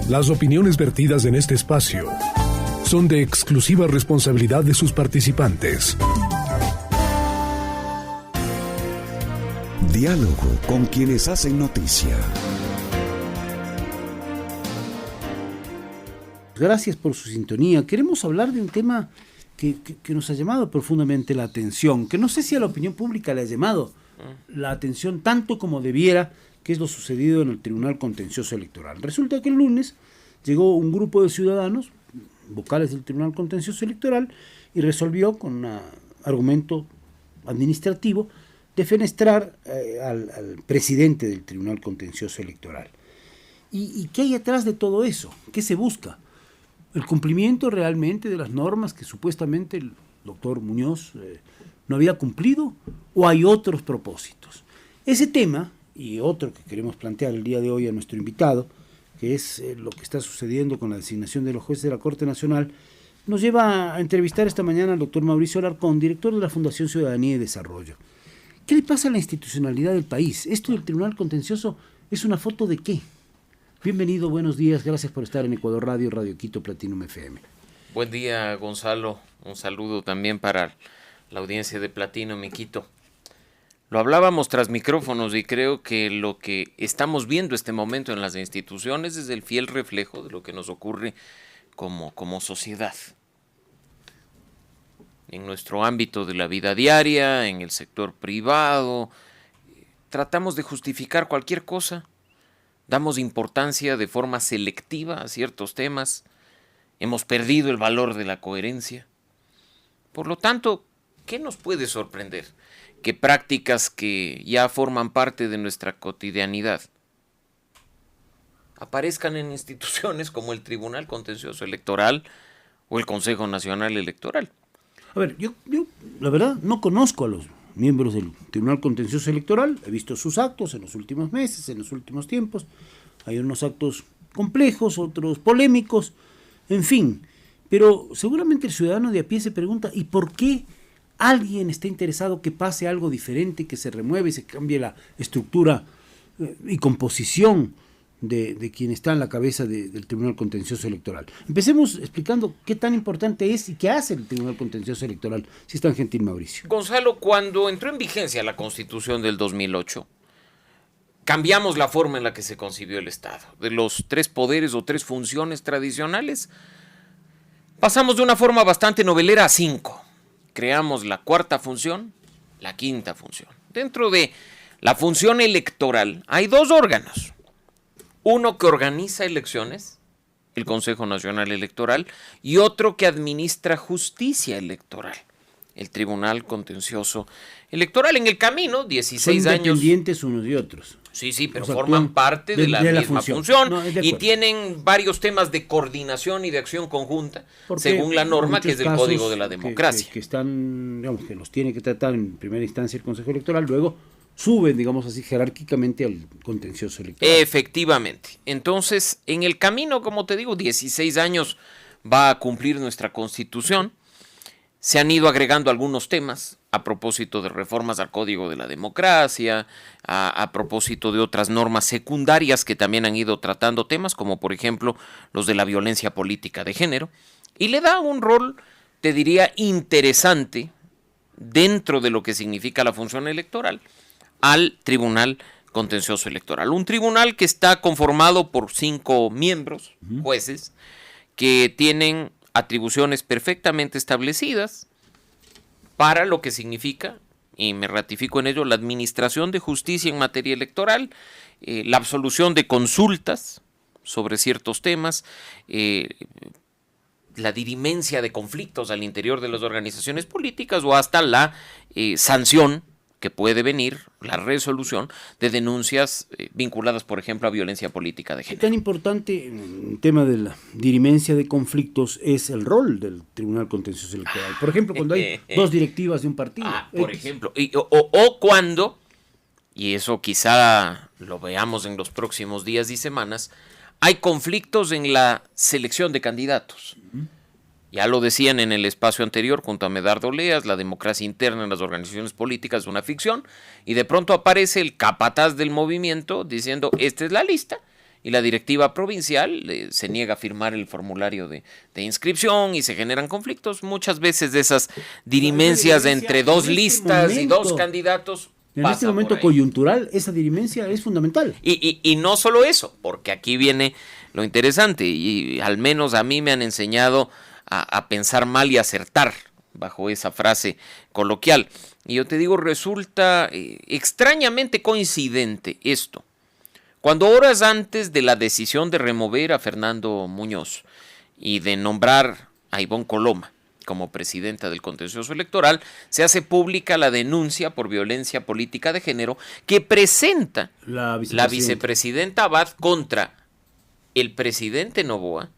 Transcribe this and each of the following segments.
Las opiniones vertidas en este espacio son de exclusiva responsabilidad de sus participantes. Diálogo con quienes hacen noticia. Gracias por su sintonía. Queremos hablar de un tema que nos ha llamado profundamente la atención, que no sé si a la opinión pública le ha llamado la atención tanto como debiera, que es lo sucedido en el Tribunal Contencioso Electoral. Resulta que el lunes llegó un grupo de ciudadanos, vocales del Tribunal Contencioso Electoral, y resolvió con un argumento administrativo defenestrar al presidente del Tribunal Contencioso Electoral. ¿Y qué hay atrás de todo eso? ¿Qué se busca? ¿El cumplimiento realmente de las normas que supuestamente el doctor Muñoz no había cumplido? ¿O hay otros propósitos? Ese tema, y otro que queremos plantear el día de hoy a nuestro invitado, que es lo que está sucediendo con la designación de los jueces de la Corte Nacional, nos lleva a entrevistar esta mañana al doctor Mauricio Alarcón, director de la Fundación Ciudadanía y Desarrollo. ¿Qué le pasa a la institucionalidad del país? ¿Esto del Tribunal Contencioso es una foto de qué? Bienvenido, buenos días, gracias por estar en Ecuador Radio, Radio Quito, Platinum FM. Buen día, Gonzalo, un saludo también para la audiencia de Platinum y Quito. Lo hablábamos tras micrófonos y creo que lo que estamos viendo este momento en las instituciones es el fiel reflejo de lo que nos ocurre como sociedad. En nuestro ámbito de la vida diaria, en el sector privado, tratamos de justificar cualquier cosa. Damos importancia de forma selectiva a ciertos temas. Hemos perdido el valor de la coherencia. Por lo tanto, ¿qué nos puede sorprender? Que prácticas que ya forman parte de nuestra cotidianidad aparezcan en instituciones como el Tribunal Contencioso Electoral o el Consejo Nacional Electoral. A ver, yo la verdad no conozco a los miembros del Tribunal Contencioso Electoral, he visto sus actos en los últimos meses, en los últimos tiempos, hay unos actos complejos, otros polémicos, en fin, pero seguramente el ciudadano de a pie se pregunta, ¿y por qué alguien está interesado que pase algo diferente, que se remueve y se cambie la estructura y composición de quien está en la cabeza del Tribunal Contencioso Electoral? Empecemos explicando qué tan importante es y qué hace el Tribunal Contencioso Electoral, si es tan gentil, Mauricio. Gonzalo, cuando entró en vigencia la Constitución del 2008, cambiamos la forma en la que se concibió el Estado. De los 3 poderes o 3 funciones tradicionales, pasamos de una forma bastante novelera a 5. Creamos la 4ª función, la 5ª función. Dentro de la función electoral hay 2 órganos. Uno que organiza elecciones, el Consejo Nacional Electoral, y otro que administra justicia electoral, el Tribunal Contencioso Electoral. En el camino, 16 Son años. Independientes unos y otros. Sí, pero O sea, forman parte de la misma función No, y tienen varios temas de coordinación y de acción conjunta, Porque según la norma que es del Código de la Democracia. Que están, digamos, que los tiene que tratar en primera instancia el Consejo Electoral, luego suben, digamos así, jerárquicamente al contencioso electoral. Efectivamente. Entonces, en el camino, como te digo, 16 años va a cumplir nuestra Constitución. Se han ido agregando algunos temas a propósito de reformas al Código de la Democracia, a propósito de otras normas secundarias que también han ido tratando temas, como por ejemplo los de la violencia política de género, y le da un rol, te diría, interesante dentro de lo que significa la función electoral al Tribunal Contencioso Electoral. Un tribunal que está conformado por 5 miembros, jueces, que tienen atribuciones perfectamente establecidas para lo que significa, y me ratifico en ello, la administración de justicia en materia electoral, la absolución de consultas sobre ciertos temas, la dirimencia de conflictos al interior de las organizaciones políticas o hasta la sanción que puede venir, la resolución de denuncias vinculadas, por ejemplo, a violencia política de género. ¿Qué tan importante en el tema de la dirimencia de conflictos es el rol del Tribunal Contencioso Electoral? Por ejemplo, cuando hay 2 directivas de un partido. Por ejemplo, o cuando, y eso quizá lo veamos en los próximos días y semanas, hay conflictos en la selección de candidatos. Ya lo decían en el espacio anterior junto a Medardo Leas, la democracia interna en las organizaciones políticas es una ficción, y de pronto aparece el capataz del movimiento diciendo, esta es la lista, y la directiva provincial se niega a firmar el formulario de inscripción y se generan conflictos. Muchas veces de esas dirimencias entre dos listas y dos candidatos. En este momento coyuntural, esa dirimencia es fundamental. Y no solo eso, porque aquí viene lo interesante, y al menos a mí me han enseñado a pensar mal y acertar bajo esa frase coloquial. Y yo te digo, resulta extrañamente coincidente esto. Cuando horas antes de la decisión de remover a Fernando Muñoz y de nombrar a Ivonne Coloma como presidenta del contencioso electoral, se hace pública la denuncia por violencia política de género que presenta la vicepresidenta Abad contra el presidente Noboa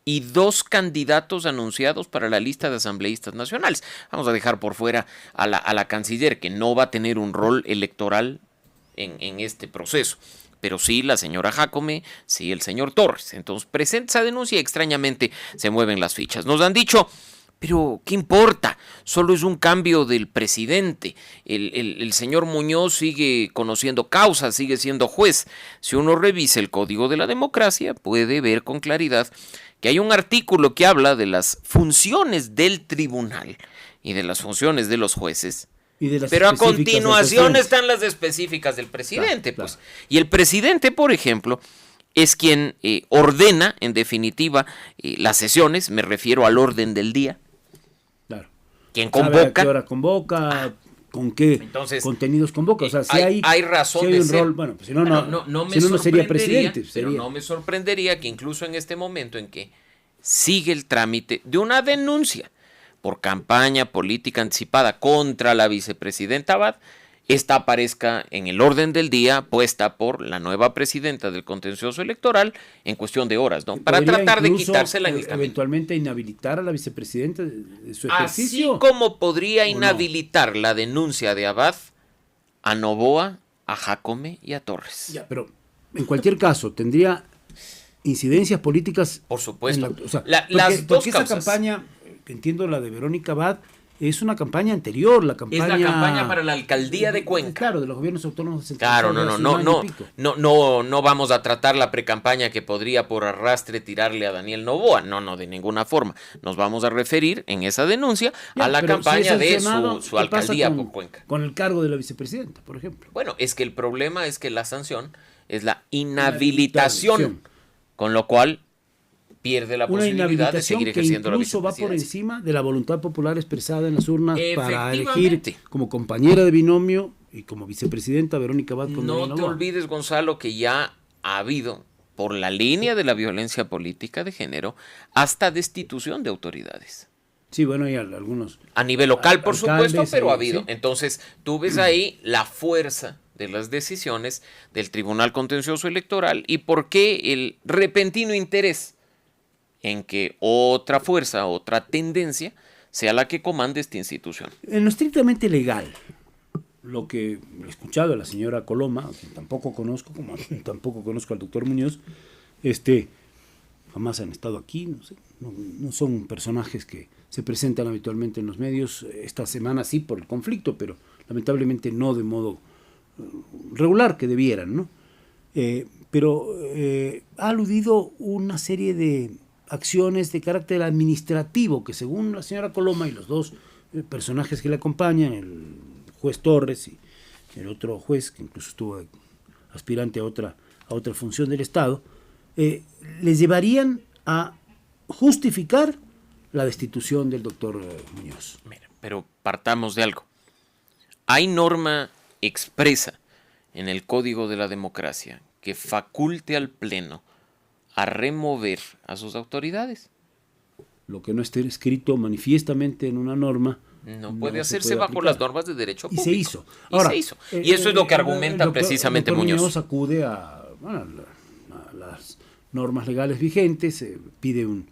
y 2 candidatos anunciados para la lista de asambleístas nacionales. Vamos a dejar por fuera a la canciller, que no va a tener un rol electoral en este proceso. Pero sí la señora Jácome, sí el señor Torres. Entonces presenta esa denuncia y extrañamente se mueven las fichas. Nos han dicho, pero ¿qué importa? Solo es un cambio del presidente. El señor Muñoz sigue conociendo causas, sigue siendo juez. Si uno revisa el Código de la Democracia, puede ver con claridad que hay un artículo que habla de las funciones del tribunal y de las funciones de los jueces. Pero a continuación están las específicas del presidente. Claro. Pues. Y el presidente, por ejemplo, es quien ordena, en definitiva, las sesiones, me refiero al orden del día. Claro. Quien convoca. ¿A qué hora convoca? ¿Con qué contenidos convoca? O sea, si hay razón si hay de un ser. Rol, bueno, pues si no sería presidente. Pero no me sorprendería que incluso en este momento en que sigue el trámite de una denuncia por campaña política anticipada contra la vicepresidenta Abad, esta aparezca en el orden del día puesta por la nueva presidenta del contencioso electoral en cuestión de horas, ¿no? Para tratar de quitársela en el camino. Eventualmente inhabilitar a la vicepresidenta de su ejercicio. Así como podría inhabilitar la denuncia de Abad a Noboa, a Jácome y a Torres. Ya, pero en cualquier caso tendría incidencias políticas. Por supuesto. Las dos causas. Esa campaña, entiendo la de Verónica Abad, es una campaña anterior, es la campaña para la alcaldía de Cuenca. Claro, de los gobiernos autónomos. Claro, no vamos a tratar la precampaña que podría por arrastre tirarle a Daniel Noboa, no, de ninguna forma. Nos vamos a referir en esa denuncia a la campaña de su alcaldía por Cuenca. Con el cargo de la vicepresidenta, por ejemplo. Bueno, es que el problema es que la sanción es la inhabilitación, con lo cual pierde la posibilidad de seguir ejerciendo la vicepresidencia. Incluso va por encima de la voluntad popular expresada en las urnas para elegir como compañera de binomio y como vicepresidenta Verónica Abad. No te olvides, Gonzalo, que ya ha habido, por la línea de la violencia política de género, hasta destitución de autoridades. Sí, bueno, hay algunos. A nivel local, por supuesto, pero ha habido. ¿Sí? Entonces, tú ves ahí la fuerza de las decisiones del Tribunal Contencioso Electoral y por qué el repentino interés en que otra fuerza, otra tendencia, sea la que comande esta institución. En lo estrictamente legal, lo que he escuchado a la señora Coloma, que tampoco conozco, como tampoco conozco al doctor Muñoz, jamás han estado aquí, no sé, no son personajes que se presentan habitualmente en los medios. Esta semana sí por el conflicto, pero lamentablemente no de modo regular que debieran, ¿no? Pero ha aludido una serie de acciones de carácter administrativo que, según la señora Coloma y los dos personajes que le acompañan, el juez Torres y el otro juez que incluso estuvo aspirante a otra función del Estado, les llevarían a justificar la destitución del doctor Muñoz. Mira, pero partamos de algo. Hay norma expresa en el Código de la Democracia que faculte al Pleno a remover a sus autoridades. Lo que no esté escrito manifiestamente en una norma no puede hacerse bajo las normas de derecho público. Y se hizo. Ahora, y eso es lo que argumenta precisamente Muñoz. Muñoz acude a las normas legales vigentes, pide un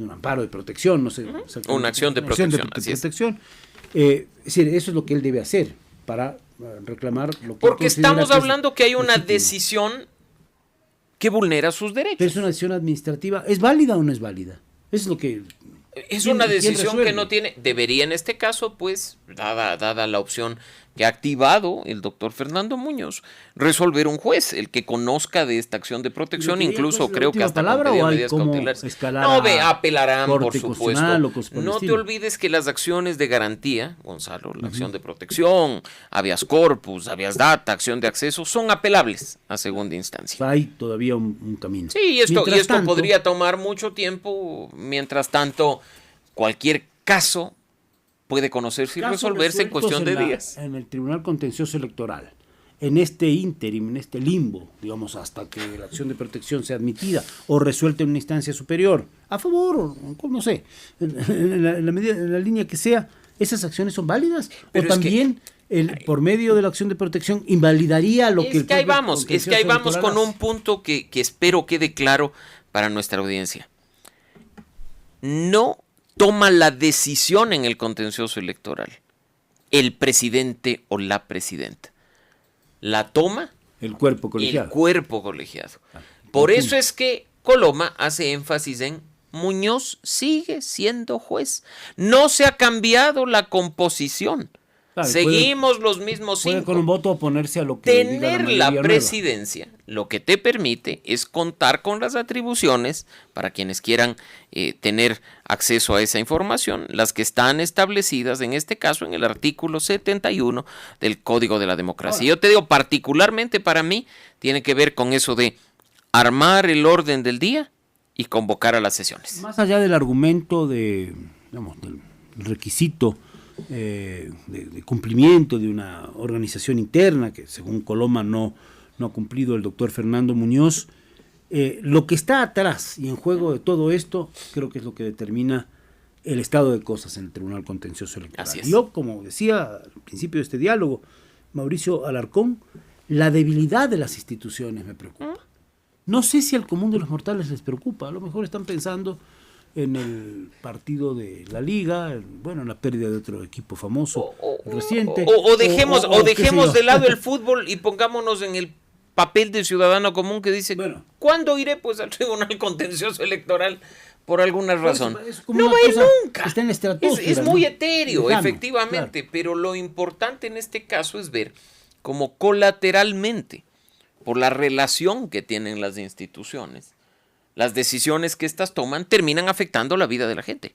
amparo de protección, no sé. Una acción de protección, así es. Es decir, eso es lo que él debe hacer para reclamar lo que porque estamos hablando que hay una decisión que vulnera sus derechos. Pero es una decisión administrativa. ¿Es válida o no es válida? Eso es lo que... Es una decisión que no tiene... Debería en este caso, pues, dada la opción que ha activado el doctor Fernando Muñoz, resolver un juez, el que conozca de esta acción de protección, incluso creo que hasta con medidas cautelares. No, apelarán, por supuesto. No te olvides que las acciones de garantía, Gonzalo, la acción de protección, habeas corpus, habeas data, acción de acceso, son apelables a segunda instancia. Hay todavía un camino. Sí, y esto podría tomar mucho tiempo. Mientras tanto, cualquier caso puede conocerse y resolverse en cuestión de días. En el Tribunal Contencioso Electoral, en este ínterim, en este limbo, digamos, hasta que la acción de protección sea admitida o resuelta en una instancia superior, a favor o no sé, en la línea que sea, ¿esas acciones son válidas? Pero o también por medio de la acción de protección invalidaría lo que... Es que ahí vamos con un punto que espero quede claro para nuestra audiencia. No toma la decisión en el contencioso electoral el presidente o la presidenta. La toma el cuerpo colegiado. Por eso es que Coloma hace énfasis en Muñoz sigue siendo juez. No se ha cambiado la composición. Claro, seguimos los mismos cinco. Puede con un voto oponerse a lo que tener diga la presidencia nueva. Lo que te permite es contar con las atribuciones para quienes quieran tener acceso a esa información, las que están establecidas en este caso en el artículo 71 del Código de la Democracia. Ahora, yo te digo, particularmente para mí tiene que ver con eso de armar el orden del día y convocar a las sesiones. Más allá del argumento del requisito de cumplimiento de una organización interna que según Coloma no ha cumplido el doctor Fernando Muñoz, lo que está atrás y en juego de todo esto creo que es lo que determina el estado de cosas en el Tribunal Contencioso Electoral. Así es. Yo, como decía al principio de este diálogo, Mauricio Alarcón, la debilidad de las instituciones me preocupa. No sé si al común de los mortales les preocupa, a lo mejor están pensando en el partido de la Liga, en la pérdida de otro equipo famoso reciente. O dejemos de lado el fútbol y pongámonos en el papel de ciudadano común que dice, ¿cuándo iré pues al Tribunal Contencioso Electoral por alguna razón? No va a ir nunca. Está en la estratosfera, es muy etéreo, efectivamente, claro. Pero lo importante en este caso es ver cómo colateralmente, por la relación que tienen las instituciones, las decisiones que éstas toman terminan afectando la vida de la gente.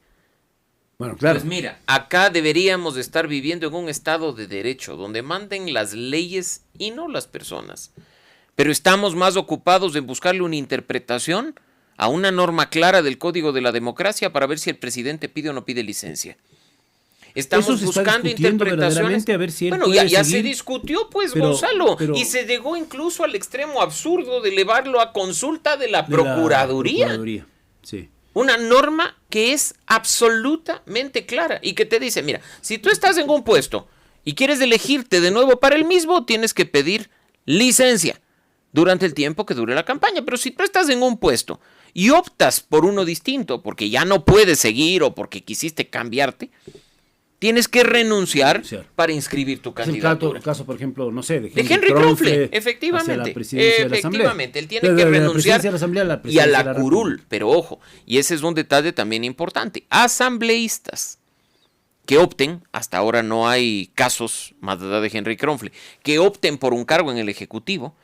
Bueno, claro. Pues mira, acá deberíamos de estar viviendo en un estado de derecho, donde manden las leyes y no las personas. Pero estamos más ocupados en buscarle una interpretación a una norma clara del Código de la Democracia para ver si el presidente pide o no pide licencia. Estamos buscando interpretaciones. A ver si ya se discutió, pues, Gonzalo, y se llegó incluso al extremo absurdo de elevarlo a consulta de la Procuraduría. Sí. Una norma que es absolutamente clara y que te dice, mira, si tú estás en un puesto y quieres elegirte de nuevo para el mismo, tienes que pedir licencia durante el tiempo que dure la campaña. Pero si tú estás en un puesto y optas por uno distinto porque ya no puedes seguir o porque quisiste cambiarte, tienes que renunciar para inscribir tu candidatura. El caso, por ejemplo, no sé, de Henry Kronfle, efectivamente. Efectivamente, él tiene que renunciar y a la curul, pero ojo, y ese es un detalle también importante. Asambleístas que opten, hasta ahora no hay casos, más allá de Henry Kronfle, que opten por un cargo en el Ejecutivo,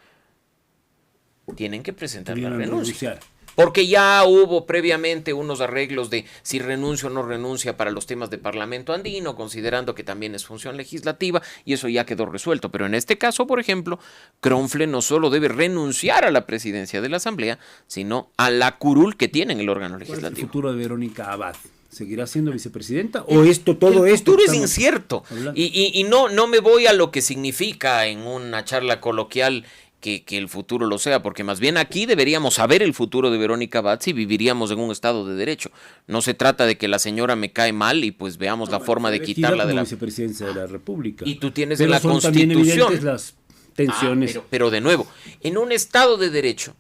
tienen que presentar la renuncia. Porque ya hubo previamente unos arreglos de si renuncia o no renuncia para los temas de Parlamento Andino, considerando que también es función legislativa, y eso ya quedó resuelto. Pero en este caso, por ejemplo, Kronfle no solo debe renunciar a la presidencia de la Asamblea, sino a la curul que tiene en el órgano legislativo. ¿Cuál es el futuro de Verónica Abad? ¿Seguirá siendo vicepresidenta? ¿O el futuro es incierto? Y no me voy a lo que significa en una charla coloquial que el futuro lo sea, porque más bien aquí deberíamos saber el futuro de Verónica Abad si viviríamos en un estado de derecho. No se trata de que la señora me cae mal y pues veamos la forma de quitarla de la vicepresidencia de la República. Y tú tienes en la Constitución las tensiones. Pero de nuevo, en un estado de derecho,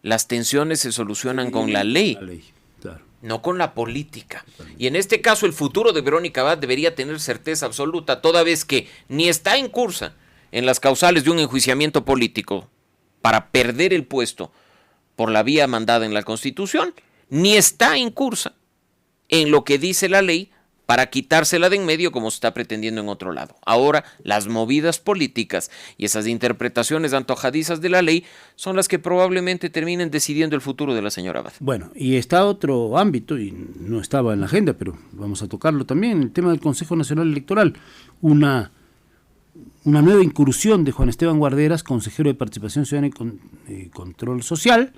las tensiones se solucionan con la ley. Claro. No con la política. Y en este caso el futuro de Verónica Abad debería tener certeza absoluta, toda vez que ni está en cursa en las causales de un enjuiciamiento político para perder el puesto por la vía mandada en la Constitución, ni está en cursa en lo que dice la ley para quitársela de en medio como se está pretendiendo en otro lado. Ahora, las movidas políticas y esas interpretaciones antojadizas de la ley son las que probablemente terminen decidiendo el futuro de la señora Abad. Bueno, y está otro ámbito, y no estaba en la agenda, pero vamos a tocarlo también, el tema del Consejo Nacional Electoral. Una nueva incursión de Juan Esteban Guarderas, consejero de Participación Ciudadana y Control Social,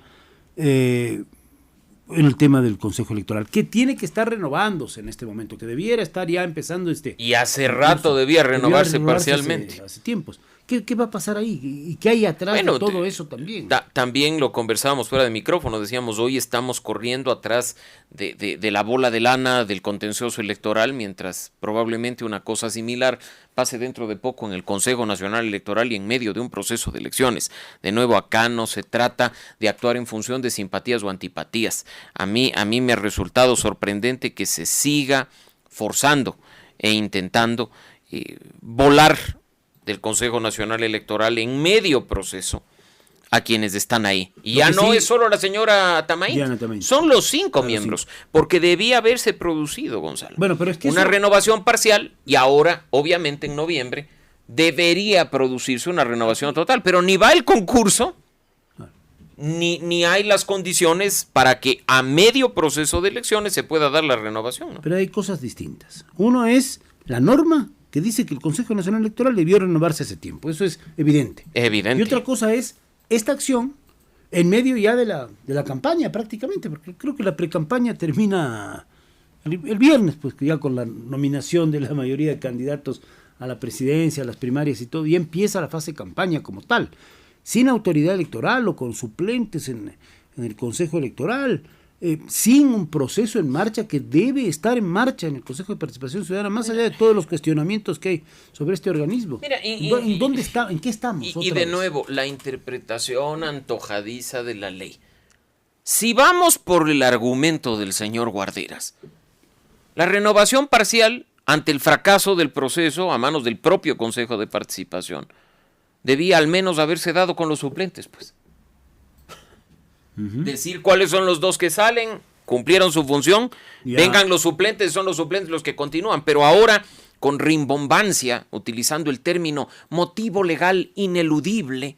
en el tema del Consejo Electoral, que tiene que estar renovándose en este momento, que debiera estar ya empezando Y hace rato debía renovarse parcialmente. Hace tiempos. ¿Qué va a pasar ahí? ¿Y qué hay atrás de todo eso también? También lo conversábamos fuera de micrófono, decíamos, hoy estamos corriendo atrás de la bola de lana del contencioso electoral, mientras probablemente una cosa similar pase dentro de poco en el Consejo Nacional Electoral y en medio de un proceso de elecciones. De nuevo, acá no se trata de actuar en función de simpatías o antipatías. A mí me ha resultado sorprendente que se siga forzando e intentando volar del Consejo Nacional Electoral en medio proceso a quienes están ahí. Y ya no es solo la señora Tamaín, son los 5 miembros, porque debía haberse producido, Gonzalo, pero es que una renovación parcial, y ahora, obviamente en noviembre, debería producirse una renovación total, pero ni va el concurso, ni hay las condiciones para que a medio proceso de elecciones se pueda dar la renovación, ¿no? Pero hay cosas distintas. Uno es la norma que dice que el Consejo Nacional Electoral debió renovarse hace tiempo. Eso es evidente. Evidente. Y otra cosa es esta acción en medio ya de la campaña prácticamente, porque creo que la precampaña termina el viernes, pues ya con la nominación de la mayoría de candidatos a la presidencia, a las primarias y todo, y empieza la fase de campaña como tal, sin autoridad electoral o con suplentes en el Consejo Electoral, sin un proceso en marcha que debe estar en marcha en el Consejo de Participación Ciudadana, más allá de todos los cuestionamientos que hay sobre este organismo. Mira, ¿En qué estamos? Y de nuevo, la interpretación antojadiza de la ley. Si vamos por el argumento del señor Guarderas, la renovación parcial ante el fracaso del proceso a manos del propio Consejo de Participación debía al menos haberse dado con los suplentes, pues. Decir cuáles son los 2 que salen, cumplieron su función, vengan los suplentes, son los suplentes los que continúan, pero ahora con rimbombancia, utilizando el término motivo legal ineludible,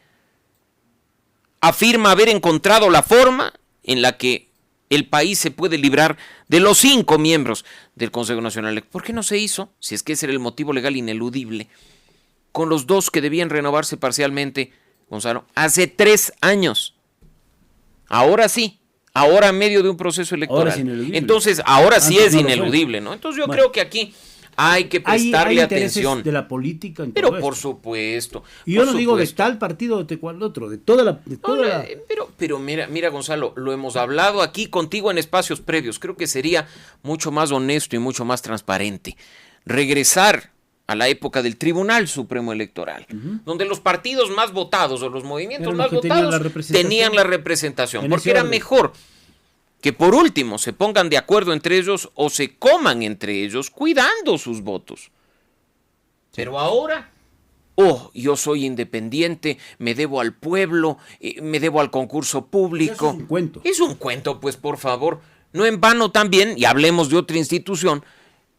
afirma haber encontrado la forma en la que el país se puede librar de los 5 miembros del Consejo Nacional. ¿Por qué no se hizo, si es que ese era el motivo legal ineludible, con los 2 que debían renovarse parcialmente, Gonzalo, hace 3 años? Ahora sí, ahora en medio de un proceso electoral. Entonces, ahora sí es ineludible, ¿no? Entonces yo creo que aquí hay que prestarle atención. De la política en pero todo por esto. Supuesto. Y yo no digo de tal partido o de cual otro, de toda la... Pero mira, Gonzalo, lo hemos hablado aquí contigo en espacios previos. Creo que sería mucho más honesto y mucho más transparente regresar a la época del Tribunal Supremo Electoral, donde los partidos más votados o los movimientos más votados tenían la representación, porque era mejor que por último se pongan de acuerdo entre ellos o se coman entre ellos cuidando sus votos. Pero ahora, yo soy independiente, me debo al pueblo, me debo al concurso público. Eso es un cuento. Es un cuento, pues, por favor. No en vano también, y hablemos de otra institución,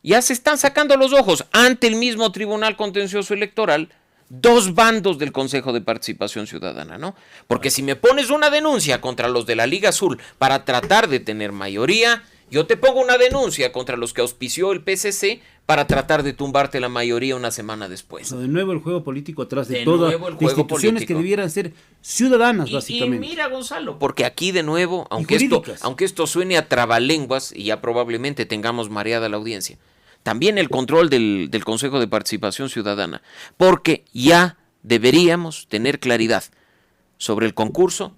ya se están sacando los ojos ante el mismo Tribunal Contencioso Electoral 2 bandos del Consejo de Participación Ciudadana, ¿no? Porque si me pones una denuncia contra los de la Liga Azul para tratar de tener mayoría, yo te pongo una denuncia contra los que auspició el PCC para tratar de tumbarte la mayoría una semana después. De nuevo el juego político atrás de todas las instituciones político que debieran ser ciudadanas, básicamente. Y mira, Gonzalo, porque aquí de nuevo, aunque esto suene a trabalenguas y ya probablemente tengamos mareada la audiencia, también el control del Consejo de Participación Ciudadana, porque ya deberíamos tener claridad sobre el concurso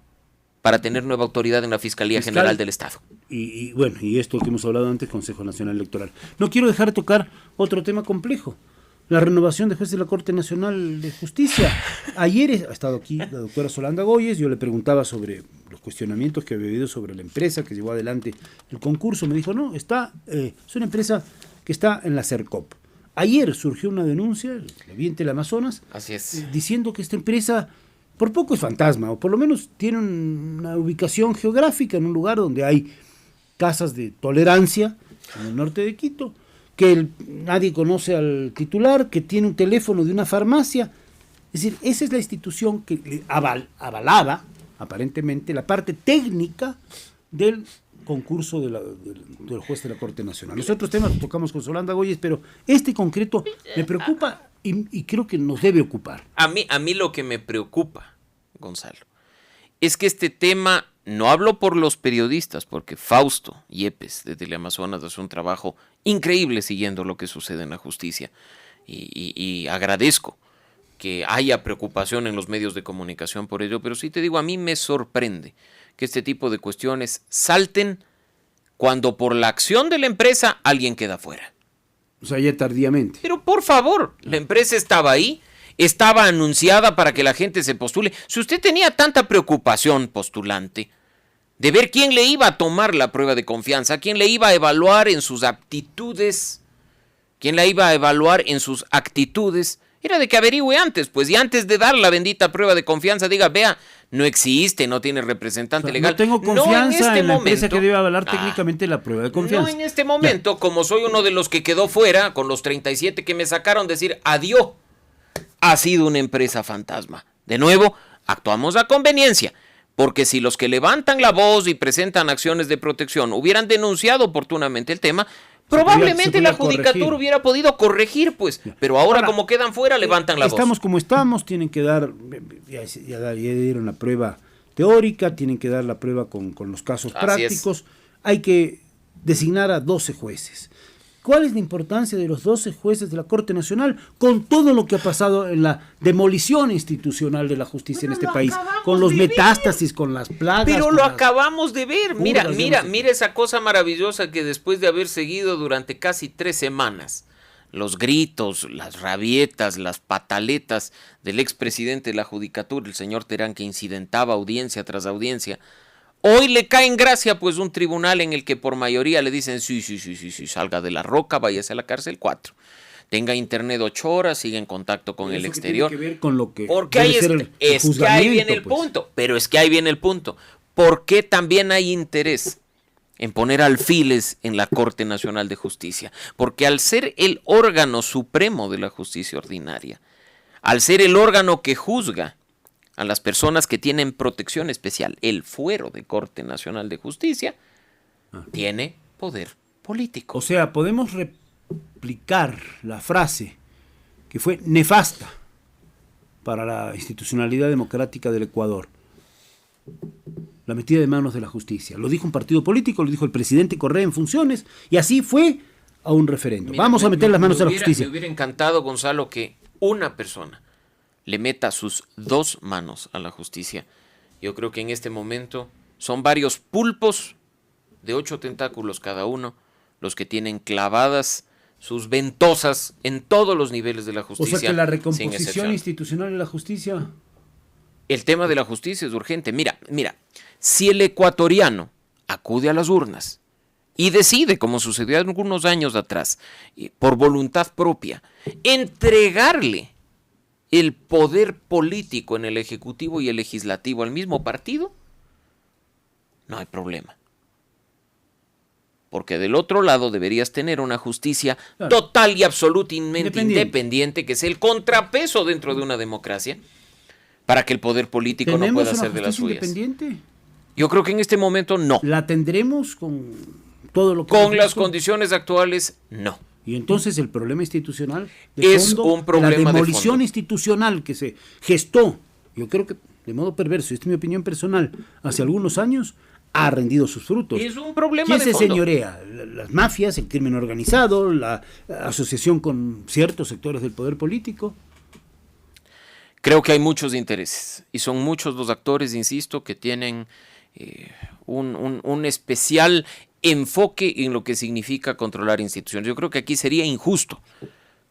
para tener nueva autoridad en la Fiscalía General del Estado. Y bueno, y esto que hemos hablado antes, Consejo Nacional Electoral. No quiero dejar de tocar otro tema complejo, la renovación de jueces de la Corte Nacional de Justicia. Ayer ha estado aquí la doctora Solanda Goyes, yo le preguntaba sobre los cuestionamientos que había habido sobre la empresa que llevó adelante el concurso. Me dijo, no, es una empresa que está en la CERCOP. Ayer surgió una denuncia, el Viente del Amazonas, así es, diciendo que esta empresa por poco es fantasma, o por lo menos tiene una ubicación geográfica en un lugar donde hay casas de tolerancia, en el norte de Quito, que nadie conoce al titular, que tiene un teléfono de una farmacia. Es decir, esa es la institución que avalaba, aparentemente, la parte técnica del concurso del juez de la Corte Nacional. Los otros temas los tocamos con Solanda Goyes, pero este concreto me preocupa y creo que nos debe ocupar. A mí lo que me preocupa, Gonzalo, es que este tema, no hablo por los periodistas, porque Fausto Yepes de Teleamazonas hace un trabajo increíble siguiendo lo que sucede en la justicia y agradezco que haya preocupación en los medios de comunicación por ello, pero sí te digo, a mí me sorprende que este tipo de cuestiones salten cuando por la acción de la empresa alguien queda fuera. O sea, ya tardíamente. Pero por favor, la empresa estaba ahí, estaba anunciada para que la gente se postule. Si usted tenía tanta preocupación, postulante, de ver quién le iba a tomar la prueba de confianza, quién le iba a evaluar en sus aptitudes, quién la iba a evaluar en sus actitudes, era de que averigüe antes, pues, y antes de dar la bendita prueba de confianza, diga, vea, no existe, no tiene representante legal. No tengo confianza en la empresa que debe avalar técnicamente la prueba de confianza. No en este momento, como soy uno de los que quedó fuera, con los 37 que me sacaron, decir adiós, ha sido una empresa fantasma. De nuevo, actuamos a conveniencia, porque si los que levantan la voz y presentan acciones de protección hubieran denunciado oportunamente el tema, probablemente la judicatura hubiera podido corregir, pues, pero ahora como quedan fuera, levantan la voz. Estamos como estamos, tienen que dar, ya dieron la prueba teórica, tienen que dar la prueba con los casos prácticos, hay que designar a 12 jueces. ¿Cuál es la importancia de los 12 jueces de la Corte Nacional con todo lo que ha pasado en la demolición institucional de la justicia en este país? Con los metástasis, con las plagas. Pero lo acabamos de ver. Mira esa cosa maravillosa que después de haber seguido durante casi 3 semanas los gritos, las rabietas, las pataletas del expresidente de la Judicatura, el señor Terán, que incidentaba audiencia tras audiencia, hoy le cae en gracia pues un tribunal en el que por mayoría le dicen sí, salga de la roca, váyase a la cárcel 4. Tenga internet 8 horas, siga en contacto con el exterior. Tiene que ver con lo que porque ahí es que ahí viene el punto. Pero es que ahí viene el punto. ¿Por qué también hay interés en poner alfiles en la Corte Nacional de Justicia? Porque al ser el órgano supremo de la justicia ordinaria, al ser el órgano que juzga a las personas que tienen protección especial, el fuero de Corte Nacional de Justicia, tiene poder político. O sea, podemos replicar la frase que fue nefasta para la institucionalidad democrática del Ecuador. La metida de manos de la justicia. Lo dijo un partido político, lo dijo el presidente Correa en funciones, y así fue a un referéndum. Mira, vamos a meter las manos a la justicia. Me hubiera encantado, Gonzalo, que una persona le meta sus 2 manos a la justicia. Yo creo que en este momento son varios pulpos de 8 tentáculos cada uno los que tienen clavadas sus ventosas en todos los niveles de la justicia. O sea que la recomposición institucional de la justicia... El tema de la justicia es urgente. Mira, si el ecuatoriano acude a las urnas y decide, como sucedió algunos años atrás, por voluntad propia, entregarle el poder político en el Ejecutivo y el Legislativo al mismo partido, no hay problema. Porque del otro lado deberías tener una justicia total y absolutamente independiente, que es el contrapeso dentro de una democracia, para que el poder político no pueda hacer de las suyas. ¿Independiente? Yo creo que en este momento no. ¿La tendremos con todo lo que... Con las condiciones actuales, no. Y entonces el problema institucional es un problema de fondo. La demolición institucional que se gestó, yo creo que de modo perverso, esta es mi opinión personal, hace algunos años, ha rendido sus frutos. Es un problema ¿Quién de se fondo? señorea? Las mafias, el crimen organizado, la asociación con ciertos sectores del poder político. Creo que hay muchos intereses y son muchos los actores, insisto, que tienen un especial enfoque en lo que significa controlar instituciones. Yo creo que aquí sería injusto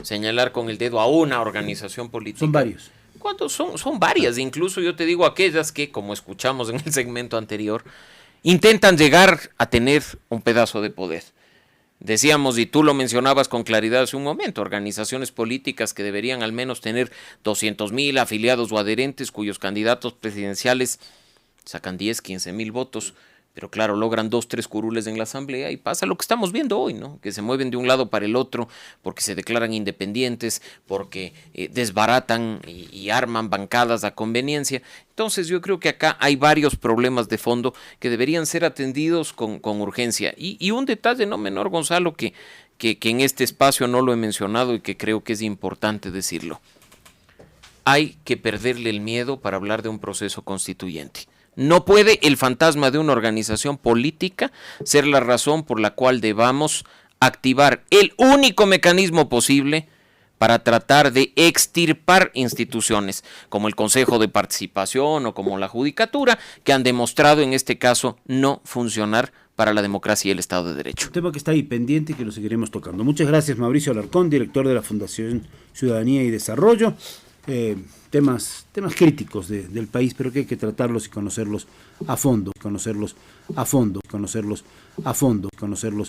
señalar con el dedo a una organización política. Son varios. ¿Cuántos son? Son varias, incluso yo te digo aquellas que, como escuchamos en el segmento anterior, intentan llegar a tener un pedazo de poder. Decíamos, y tú lo mencionabas con claridad hace un momento, organizaciones políticas que deberían al menos tener 200,000 afiliados o adherentes cuyos candidatos presidenciales sacan 10, 15,000 votos, Pero claro, logran 2, 3 curules en la asamblea y pasa lo que estamos viendo hoy, ¿no? Que se mueven de un lado para el otro porque se declaran independientes, porque desbaratan y arman bancadas a conveniencia. Entonces yo creo que acá hay varios problemas de fondo que deberían ser atendidos con urgencia. Y un detalle no menor, Gonzalo, que en este espacio no lo he mencionado y que creo que es importante decirlo. Hay que perderle el miedo para hablar de un proceso constituyente. No puede el fantasma de una organización política ser la razón por la cual debamos activar el único mecanismo posible para tratar de extirpar instituciones como el Consejo de Participación o como la Judicatura, que han demostrado en este caso no funcionar para la democracia y el Estado de Derecho. Un tema que está ahí pendiente y que lo seguiremos tocando. Muchas gracias, Mauricio Alarcón, director de la Fundación Ciudadanía y Desarrollo. Temas críticos del país, pero que hay que tratarlos y conocerlos a fondo, conocerlos